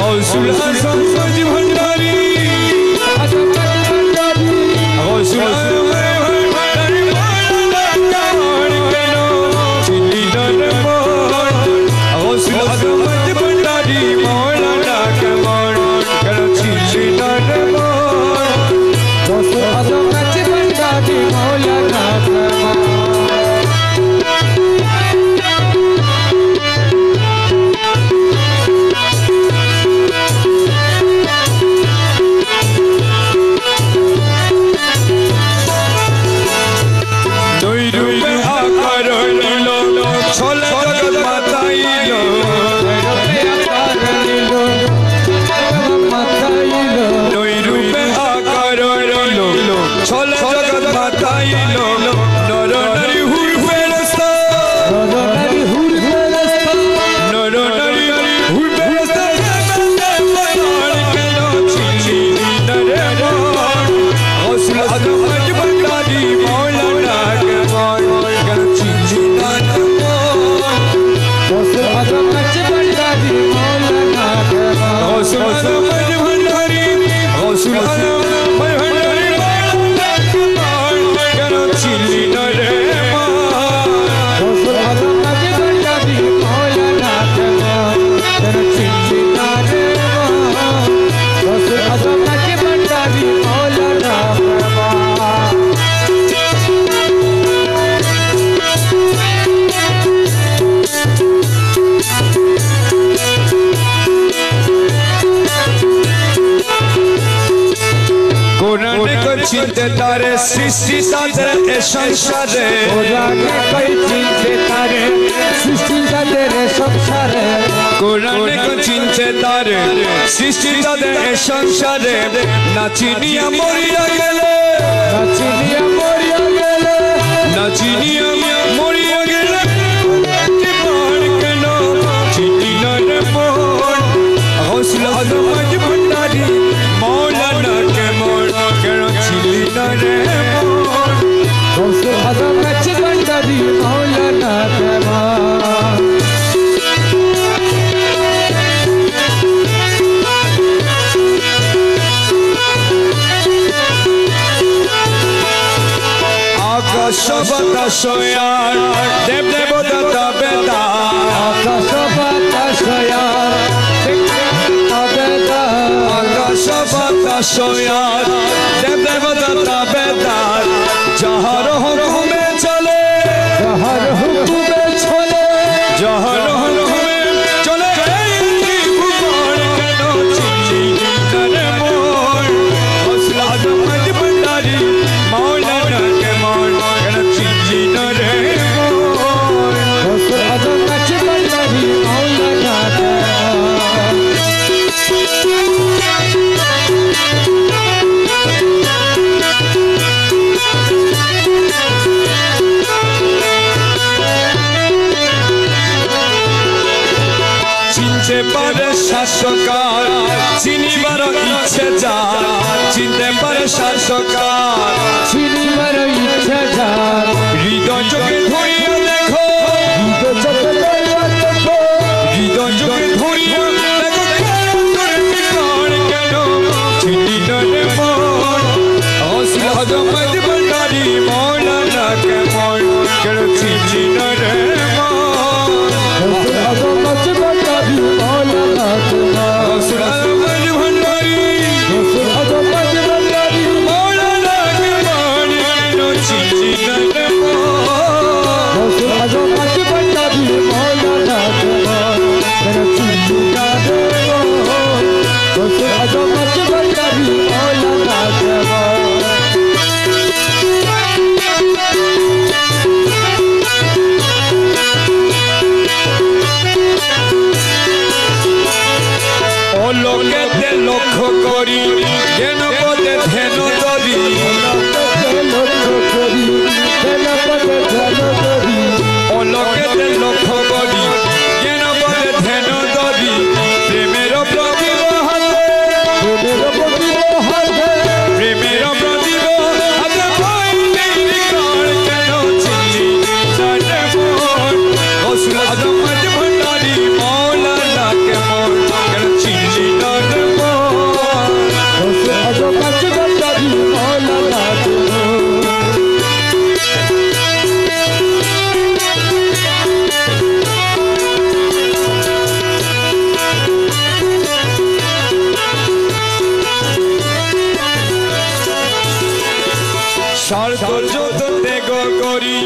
गौसुल आजम गंज भंडारी गौसुल आजम भंडारी मौलाना कमर केनो चिल्ली नरमोर गौसुल आजम गंज भंडारी मौलाना कमर केनो चिल्ली नरमोर गौसुल आजम गंज भंडारी मौलाना कमर चिंते तारे सृष्टि सादे संसारे कोराने कोई चिंते तारे सृष्टि सादे संसारे कोराने को चिंते तारे सृष्टि सादे संसारे नाचिनिया मोरिया गेले नाचिनिया मोरिया गेले नाचिनिया मोरिया गेले टिपाड़ केनो चिट्टी नर मोर गौसुल आजम गंज भंडारी मौलाना के मोर केनो चिल्ली नरे मोर गौसुल आजम गंज भंडारी मौलाना के मोर आकाश बातास यार देव देवता बेदा आकाश बातास यार आकाश बातास यार देव देवता बेदा जहर हुक्मे चले जहर हुक्मे चले जहर हुक्मे चले भगवान केनो चिल्ली नरे मोर गौसुल आजम गंज भंडारी मौलाना के मोर केनो चिल्ली नरे मोर गौसुल आजम गंज भंडारी मौलाना के চিনতে পারে শাসকার চিনিবার ইচ্ছে যার চিনতে পারে শাসকার চিনিবার ইচ্ছে যার হৃদয় চোখে ধরিয়া দেখো হৃদয় চোখে ধরিয়া দেখো হৃদয় চোখে ধরিয়া দেখো কেন চিনি নরে মোর গৌসুল আজম গंज भंडारी मौलाना के मोर केनो चिल्ली नरे मोर गौसुल आजम गंज भंडारी मौलाना के मोर गौसुल आजम गंज भंडारी गौसुल आजम गंज भंडारी मौलाना के मोर केनो चिल्ली नरे मोर गौसुल आजम गंज भंडारी मौलाना के मोर केनो चिल्ली नरे मोर गौसुल आजम गंज भंडारी मौलाना के मोर লোকেতে লক্ষ্য করি যেন পদে ধ্যান করি লক্ষ্য করি যেন পদে ধ্যান করি ও লোকেতে লক্ষ্য করি যেন পদে ধ্যান করি প্রেমের প্রতিভ হাতে প্রেমের প্রতিভ হাতে ভয় নেই কেন চিল্লি নরে মোর গৌসুল আজম গंज भंडारी मौलाना के मोर केनो चिल्ली স্বার্থ যত ত্যাগ করি